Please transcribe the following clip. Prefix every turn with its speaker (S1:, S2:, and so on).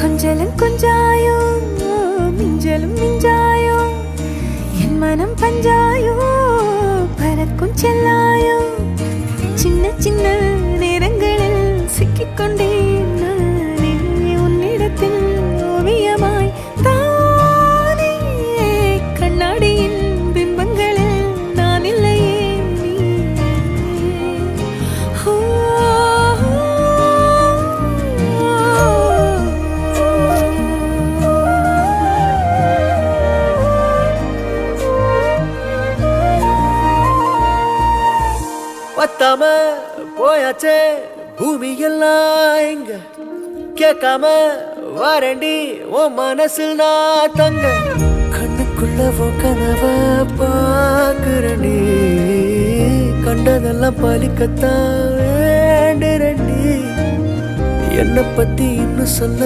S1: கொஞ்சலும் கொஞ்சாயோ மிஞ்சலும் மிஞ்சாயோ என் மனம் பஞ்சாயோ பறக்கும் செல்லாயோ சின்ன சின்ன நேரங்களில் சிக்கிக்கொண்டேன் நானே உன்னிடத்தில் ஓவியமாய் தானே கண்ணாடியின் பிம்பங்களில் நான் இல்லையே
S2: பத்தாம போயாச்சே பூமி எல்லாம் இங்க கேட்காம வாரண்டி உன் மனசில் நான் தங்க கண்ணுக்குள்ள உன் கனவ பாக்குறண்டி கண்டதெல்லாம் பலிக்கத்தான் வேண்டுறண்டி என்னை பத்தி இன்னும் சொல்ல